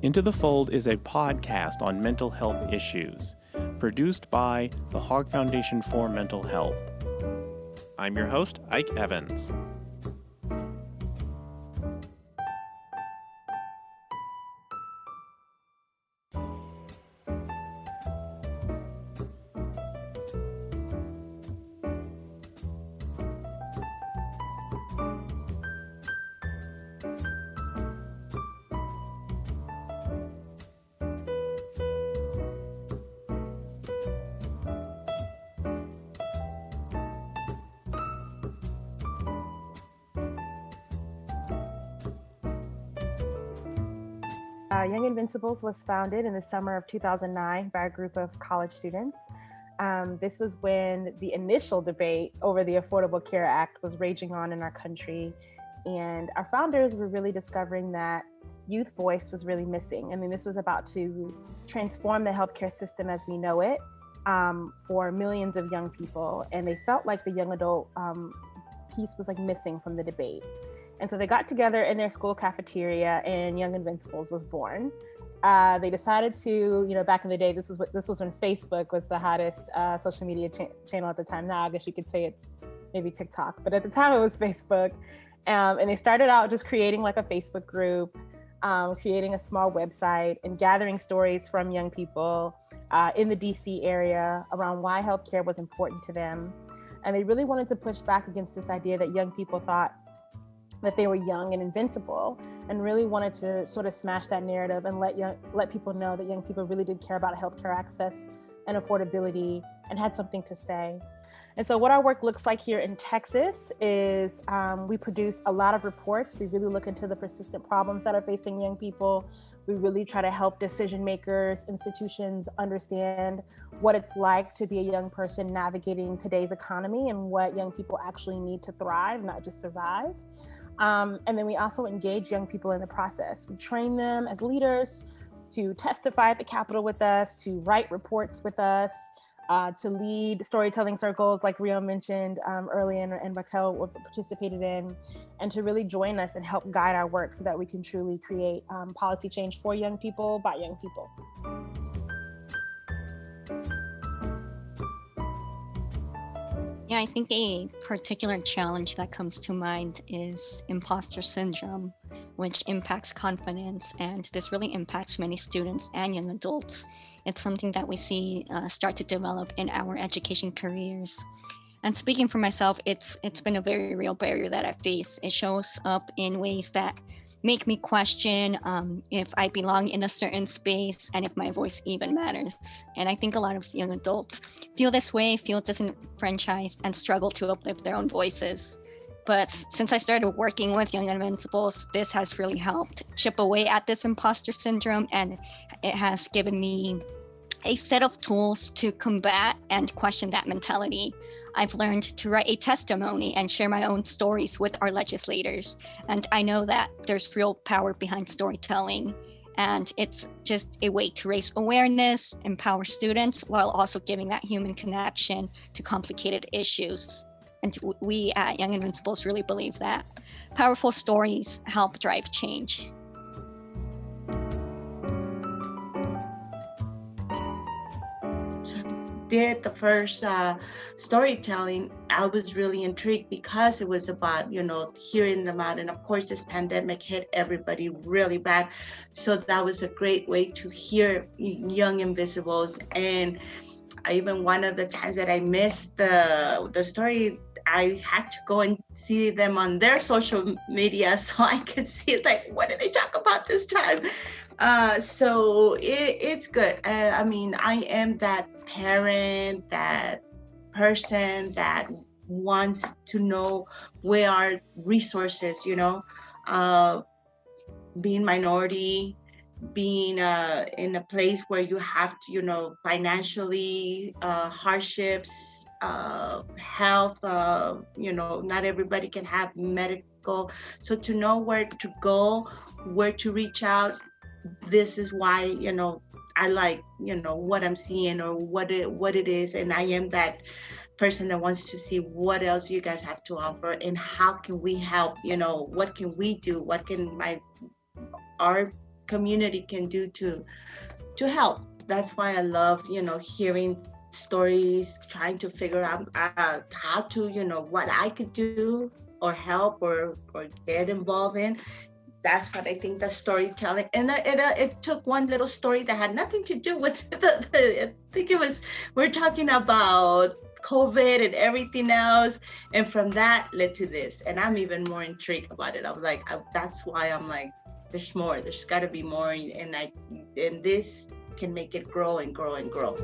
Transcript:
Into the Fold is a podcast on mental health issues, produced by the Hogg Foundation for Mental Health. I'm your host, Ike Evans. Young Invincibles was founded in the summer of 2009 by a group of college students. This was when the initial debate over the Affordable Care Act was raging on in our country. And our founders were really discovering that youth voice was really missing. I mean, this was about to transform the healthcare system as we know it for millions of young people. And they felt like the young adult piece was like missing from the debate. And so they got together in their school cafeteria and Young Invincibles was born. They decided to, back in the day, this was when Facebook was the hottest social media channel at the time. Now I guess you could say it's maybe TikTok, but at the time it was Facebook. And they started out just creating like a Facebook group, creating a small website and gathering stories from young people in the DC area around why healthcare was important to them. And they really wanted to push back against this idea that young people thought that they were young and invincible, and really wanted to sort of smash that narrative and let people know that young people really did care about healthcare access and affordability and had something to say. And so what our work looks like here in Texas is we produce a lot of reports. We really look into the persistent problems that are facing young people. We really try to help decision makers, institutions understand what it's like to be a young person navigating today's economy and what young people actually need to thrive, not just survive. And then we also engage young people in the process. We train them as leaders to testify at the Capitol with us, to write reports with us, to lead storytelling circles like Rio mentioned earlier and Raquel participated in, and to really join us and help guide our work so that we can truly create policy change for young people by young people. Yeah, I think a particular challenge that comes to mind is imposter syndrome, which impacts confidence, and this really impacts many students and young adults. It's something that we see start to develop in our education careers. And speaking for myself, it's been a very real barrier that I face. It shows up in ways that make me question if I belong in a certain space and if my voice even matters. And I think a lot of young adults feel this way, feel disenfranchised, and struggle to uplift their own voices. But since I started working with Young Invincibles, this has really helped chip away at this imposter syndrome, and it has given me a set of tools to combat and question that mentality. I've learned to write a testimony and share my own stories with our legislators. And I know that there's real power behind storytelling. And it's just a way to raise awareness, empower students, while also giving that human connection to complicated issues. And we at Young Invincibles really believe that powerful stories help drive change. Did the first storytelling, I was really intrigued because it was about, hearing them out. And of course, this pandemic hit everybody really bad. So that was a great way to hear Young Invincibles. And even one of the times that I missed the story, I had to go and see them on their social media so I could see what did they talk about this time? So it's good. I am that parent, that person that wants to know where are resources, being minority, being in a place where you have to, financially hardships, health, not everybody can have medical. So to know where to go, where to reach out, this is why, I like, what I'm seeing or what it is. And I am that person that wants to see what else you guys have to offer and how can we help, what can we do? What can our community can do to help. That's why I love, hearing stories, trying to figure out how to, what I could do or help or get involved in. That's what I think the storytelling, and it took one little story that had nothing to do with I think it was, we're talking about COVID and everything else, and from that led to this, and I'm even more intrigued about it. I'm like, that's why I'm like, there's more, there's got to be more, and this can make it grow and grow and grow.